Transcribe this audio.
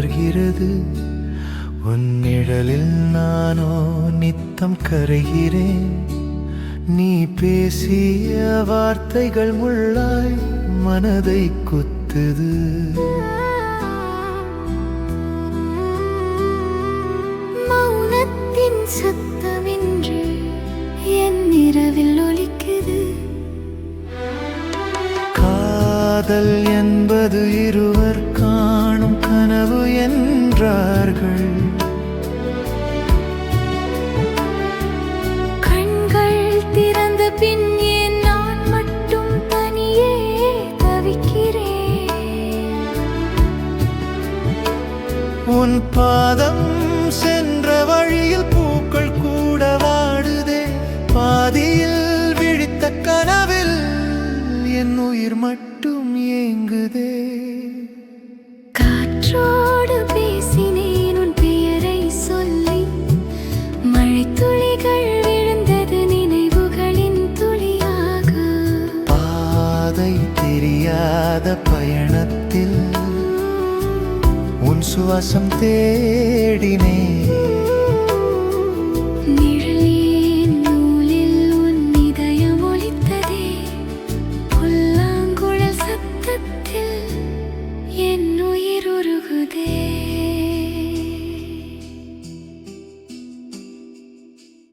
தொடர்கிறது. உன் நிழலில் நானோ நித்தம் கரைகிறேன். நீ பேசிய வார்த்தைகள் முள்ளாய் மனதை குத்துது. மௌனத்தின் சத்தமென்று என் இரவில் ஒலிக்குது. காதல் என்பது இருவர் காணும் கனவு என்றார்கள். கண்கள் திறந்த பின் ஏன் நான் மட்டும் தனியே தவிக்கிறேன். உன் பாதம் சென்ற வழியில் பூக்கள் கூட வாடுதே. பாதியில் விழித்த கனவில் என் உயிர் மட்டும் ஏங்குதே. காற்றோடு பேசினேன் உன் பெயரை சொல்லி. மழைத்துளிகள் விழுந்தது நினைவுகளின் துளியாக. பாதை தெரியாத பயணத்தில் உன் சுவாசம் தேடினேன்.